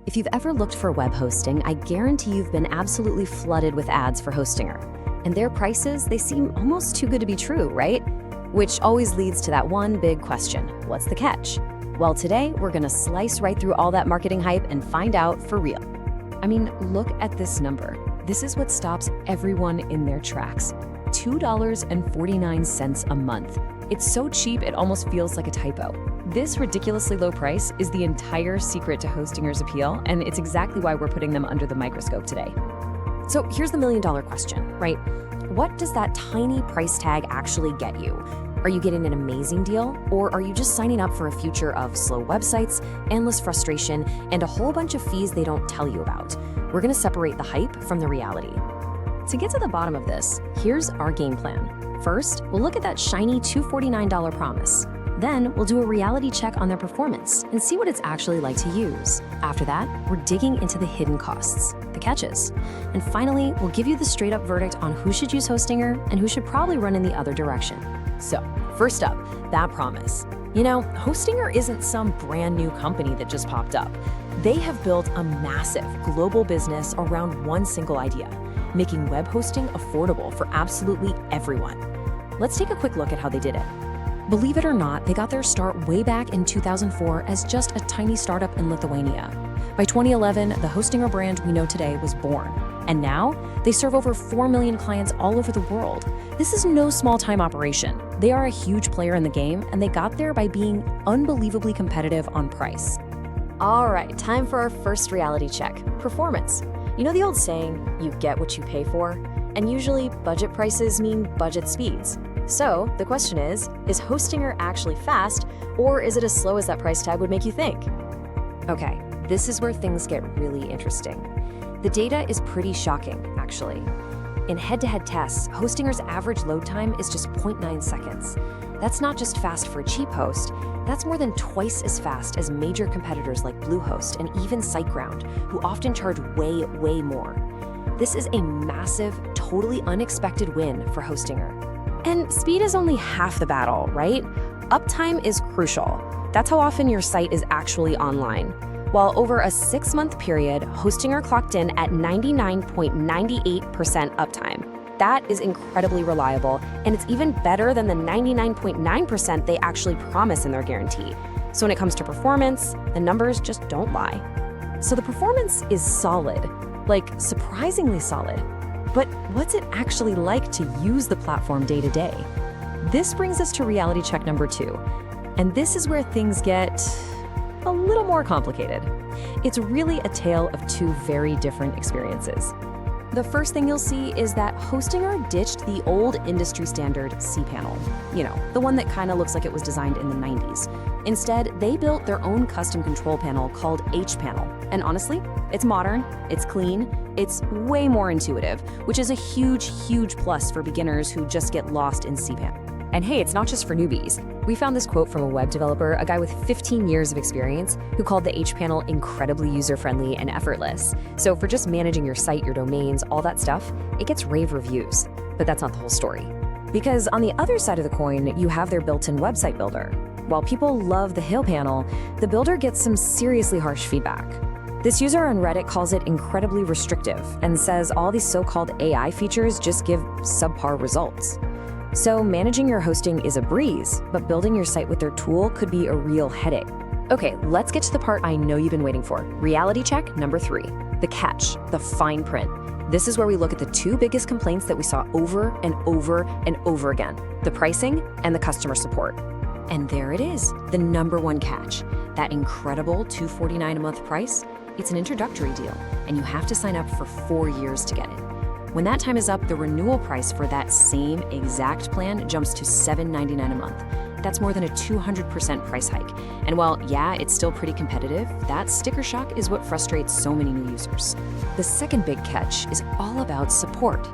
If you've ever looked for web hosting, I guarantee you've been absolutely flooded with ads for Hostinger. And their prices, they seem almost too good to be true, right? Which always leads to that one big question: what's the catch? Well, today we're gonna slice right through all that marketing hype and find out for real. I mean, look at this number. This is what stops everyone in their tracks. $2.49 a month. It's so cheap it almost feels like a typo. This ridiculously low price is the entire secret to Hostinger's appeal, and it's exactly why we're putting them under the microscope today. So here's the million-dollar question, right? What does that tiny price tag actually get you? Are you getting an amazing deal, or are you just signing up for a future of slow websites, endless frustration, and a whole bunch of fees they don't tell you about? We're gonna separate the hype from the reality. To get to the bottom of this, here's our game plan. First, we'll look at that shiny $249 promise. Then we'll do a reality check on their performance and see what it's actually like to use. After that, we're digging into the hidden costs, the catches. And finally, we'll give you the straight up verdict on who should use Hostinger and who should probably run in the other direction. So, first up, that promise. You know, Hostinger isn't some brand new company that just popped up. They have built a massive global business around one single idea: making web hosting affordable for absolutely everyone. Let's take a quick look at how they did it. Believe it or not, they got their start way back in 2004 as just a tiny startup in Lithuania. By 2011, the Hostinger brand we know today was born. And now, they serve over 4 million clients all over the world. This is no small-time operation. They are a huge player in the game, and they got there by being unbelievably competitive on price. All right, time for our first reality check: performance. You know the old saying, you get what you pay for? And usually, budget prices mean budget speeds. So, the question is Hostinger actually fast, or is it as slow as that price tag would make you think? Okay, this is where things get really interesting. The data is pretty shocking, actually. In head-to-head tests, Hostinger's average load time is just 0.9 seconds. That's not just fast for a cheap host, that's more than twice as fast as major competitors like Bluehost and even SiteGround, who often charge way, way more. This is a massive, totally unexpected win for Hostinger. And speed is only half the battle, right? Uptime is crucial. That's how often your site is actually online. While over a 6-month period, Hostinger clocked in at 99.98% uptime. That is incredibly reliable, and it's even better than the 99.9% they actually promise in their guarantee. So when it comes to performance, the numbers just don't lie. So the performance is solid, like surprisingly solid. But what's it actually like to use the platform day to day? This brings us to reality check number 2. And this is where things get a little more complicated. It's really a tale of two very different experiences. The first thing you'll see is that Hostinger ditched the old industry standard cPanel. You know, the one that kind of looks like it was designed in the 90s. Instead, they built their own custom control panel called hPanel. And honestly, it's modern, it's clean, it's way more intuitive, which is a huge, huge plus for beginners who just get lost in cPanel. And hey, it's not just for newbies. We found this quote from a web developer, a guy with 15 years of experience, who called the hPanel incredibly user-friendly and effortless. So for just managing your site, your domains, all that stuff, it gets rave reviews. But that's not the whole story. Because on the other side of the coin, you have their built-in website builder. While people love the hPanel, the builder gets some seriously harsh feedback. This user on Reddit calls it incredibly restrictive and says all these so-called AI features just give subpar results. So managing your hosting is a breeze, but building your site with their tool could be a real headache. Okay, let's get to the part I know you've been waiting for. Reality check number 3, the catch, the fine print. This is where we look at the two biggest complaints that we saw over and over and over again: the pricing and the customer support. And there it is, the number one catch. That incredible $249 a month price, it's an introductory deal, and you have to sign up for 4 years to get it. When that time is up, the renewal price for that same exact plan jumps to $799 a month. That's more than a 200% price hike. And while, yeah, it's still pretty competitive, that sticker shock is what frustrates so many new users. The second big catch is all about support.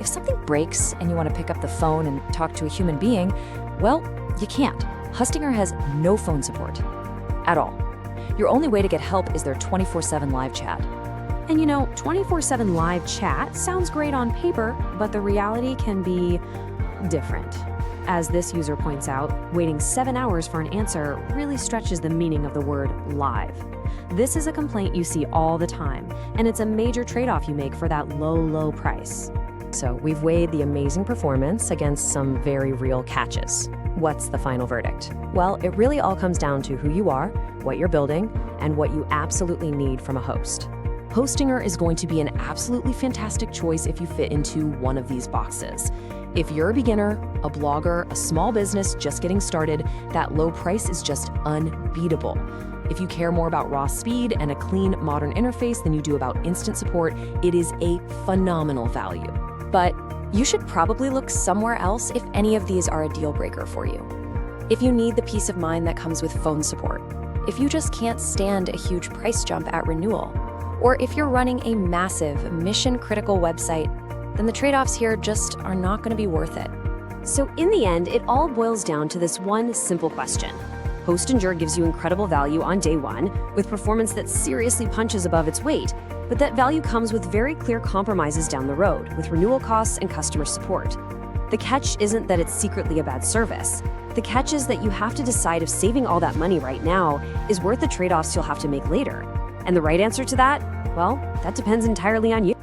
If something breaks and you want to pick up the phone and talk to a human being, well, you can't. Hostinger has no phone support at all. Your only way to get help is their 24/7 live chat. And you know, 24/7 live chat sounds great on paper, but the reality can be different. As this user points out, waiting 7 hours for an answer really stretches the meaning of the word live. This is a complaint you see all the time, and it's a major trade-off you make for that low price. So we've weighed the amazing performance against some very real catches. What's the final verdict? Well, it really all comes down to who you are, what you're building, and what you absolutely need from a host. Hostinger is going to be an absolutely fantastic choice if you fit into one of these boxes. If you're a beginner, a blogger, a small business just getting started, that low price is just unbeatable. If you care more about raw speed and a clean, modern interface than you do about instant support, it is a phenomenal value. But you should probably look somewhere else if any of these are a deal breaker for you. If you need the peace of mind that comes with phone support, if you just can't stand a huge price jump at renewal, or if you're running a massive, mission-critical website, then the trade-offs here just are not going to be worth it. So in the end, it all boils down to this one simple question. Hostinger gives you incredible value on day one, with performance that seriously punches above its weight, but that value comes with very clear compromises down the road, with renewal costs and customer support. The catch isn't that it's secretly a bad service. The catch is that you have to decide if saving all that money right now is worth the trade-offs you'll have to make later. And the right answer to that? Well, that depends entirely on you.